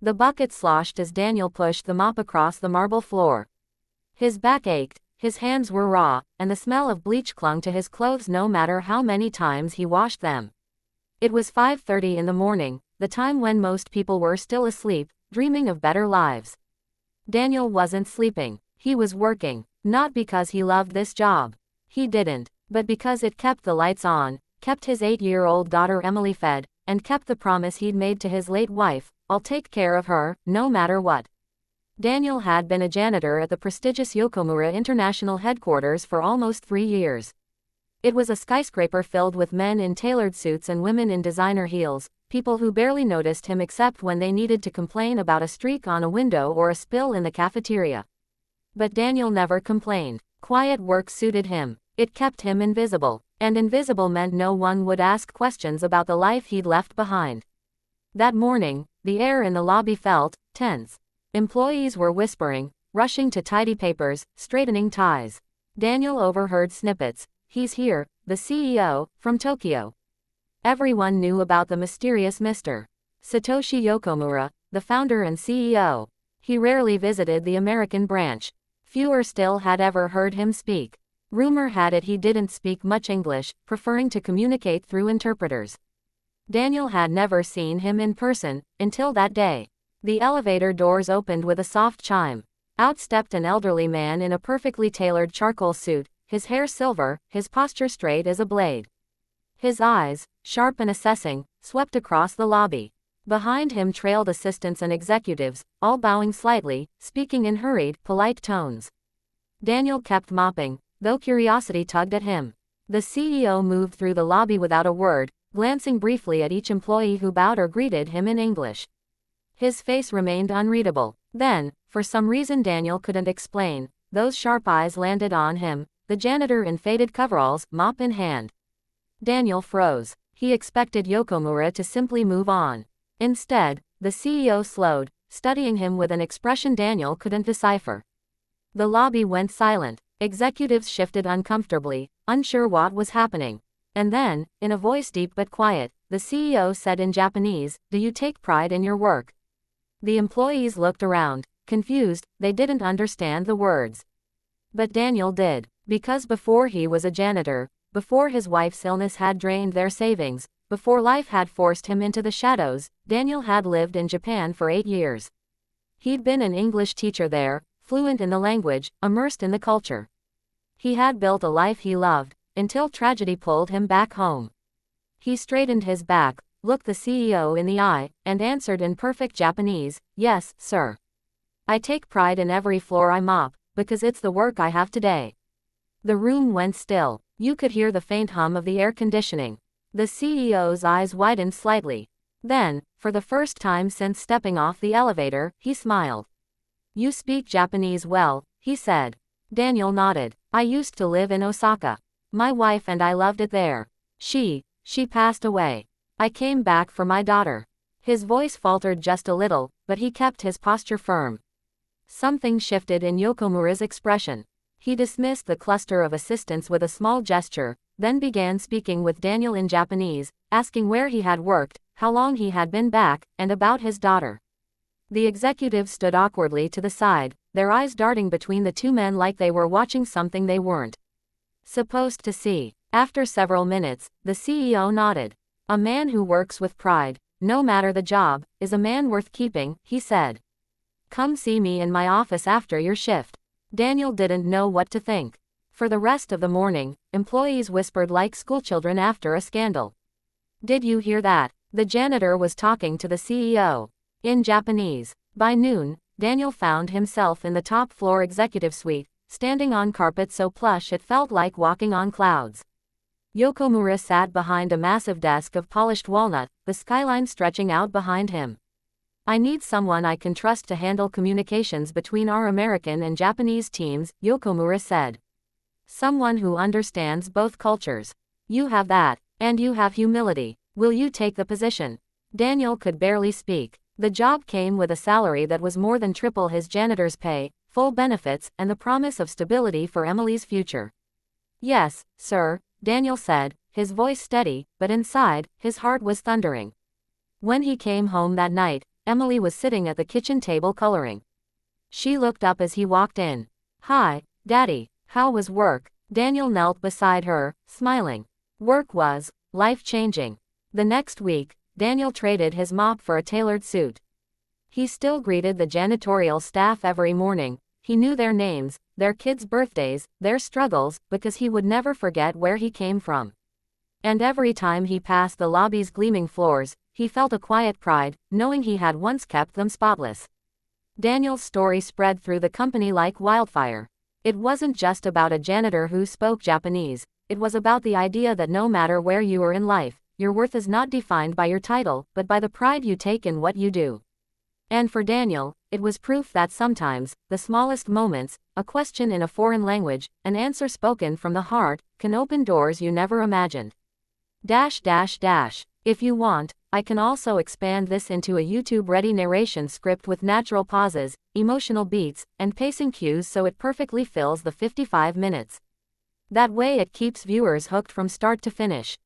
The bucket sloshed as Daniel pushed the mop across the marble floor. His back ached, his hands were raw, and the smell of bleach clung to his clothes no matter how many times he washed them. It was 5:30 in the morning, the time when most people were still asleep, dreaming of better lives. Daniel wasn't sleeping. He was working, not because he loved this job. He didn't, but because it kept the lights on, kept his 8-year-old daughter Emily fed, and kept the promise he'd made to his late wife, "I'll take care of her, no matter what." Daniel had been a janitor at the prestigious Yokomura International Headquarters for almost 3 years. It was a skyscraper filled with men in tailored suits and women in designer heels, people who barely noticed him except when they needed to complain about a streak on a window or a spill in the cafeteria. But Daniel never complained. Quiet work suited him. It kept him invisible, and invisible meant no one would ask questions about the life he'd left behind. That morning, the air in the lobby felt tense. Employees were whispering, rushing to tidy papers, straightening ties. Daniel overheard snippets. "He's here, the CEO, from Tokyo." Everyone knew about the mysterious Mr. Satoshi Yokomura, the founder and CEO. He rarely visited the American branch. Fewer still had ever heard him speak. Rumor had it he didn't speak much English, preferring to communicate through interpreters. Daniel had never seen him in person, until that day. The elevator doors opened with a soft chime. Out stepped an elderly man in a perfectly tailored charcoal suit, his hair silver, his posture straight as a blade. His eyes, sharp and assessing, swept across the lobby. Behind him trailed assistants and executives, all bowing slightly, speaking in hurried, polite tones. Daniel kept mopping, though curiosity tugged at him. The CEO moved through the lobby without a word, glancing briefly at each employee who bowed or greeted him in English. His face remained unreadable. Then, for some reason Daniel couldn't explain, those sharp eyes landed on him, the janitor in faded coveralls, mop in hand. Daniel froze. He expected Yokomura to simply move on. Instead, the CEO slowed, studying him with an expression Daniel couldn't decipher. The lobby went silent. Executives shifted uncomfortably, unsure what was happening. And then, in a voice deep but quiet, the CEO said in Japanese, "Do you take pride in your work?" The employees looked around, confused, they didn't understand the words. But Daniel did, because before he was a janitor, before his wife's illness had drained their savings, before life had forced him into the shadows, Daniel had lived in Japan for 8 years. He'd been an English teacher there, fluent in the language, immersed in the culture. He had built a life he loved, until tragedy pulled him back home. He straightened his back, looked the CEO in the eye, and answered in perfect Japanese, "Yes, sir. I take pride in every floor I mop, because it's the work I have today." The room went still. You could hear the faint hum of the air conditioning. The CEO's eyes widened slightly. Then, for the first time since stepping off the elevator, he smiled. "You speak Japanese well," he said. Daniel nodded. "I used to live in Osaka. My wife and I loved it there. She passed away. I came back for my daughter." His voice faltered just a little, but he kept his posture firm. Something shifted in Yokomura's expression. He dismissed the cluster of assistants with a small gesture, then began speaking with Daniel in Japanese, asking where he had worked, how long he had been back, and about his daughter. The executives stood awkwardly to the side, their eyes darting between the two men like they were watching something they weren't supposed to see. After several minutes, the CEO nodded. "A man who works with pride, no matter the job, is a man worth keeping," he said. "Come see me in my office after your shift." Daniel didn't know what to think. For the rest of the morning, employees whispered like schoolchildren after a scandal. "Did you hear that?" The janitor was talking to the CEO. In Japanese. By noon, Daniel found himself in the top floor executive suite, standing on carpet so plush it felt like walking on clouds. Yokomura sat behind a massive desk of polished walnut, the skyline stretching out behind him. "I need someone I can trust to handle communications between our American and Japanese teams," Yokomura said. "Someone who understands both cultures. You have that, and you have humility. Will you take the position?" Daniel could barely speak. The job came with a salary that was more than triple his janitor's pay, full benefits, and the promise of stability for Emily's future. "Yes, sir," Daniel said, his voice steady, but inside, his heart was thundering. When he came home that night, Emily was sitting at the kitchen table coloring. She looked up as he walked in. "Hi, Daddy, how was work?" Daniel knelt beside her, smiling. Work was life-changing. The next week, Daniel traded his mop for a tailored suit. He still greeted the janitorial staff every morning. He knew their names, their kids' birthdays, their struggles, because he would never forget where he came from. And every time he passed the lobby's gleaming floors, he felt a quiet pride, knowing he had once kept them spotless. Daniel's story spread through the company like wildfire. It wasn't just about a janitor who spoke Japanese. It was about the idea that no matter where you are in life, your worth is not defined by your title, but by the pride you take in what you do. And for Daniel, it was proof that sometimes, the smallest moments, a question in a foreign language, an answer spoken from the heart, can open doors you never imagined. If you want, I can also expand this into a YouTube-ready narration script with natural pauses, emotional beats, and pacing cues so it perfectly fills the 55 minutes. That way it keeps viewers hooked from start to finish.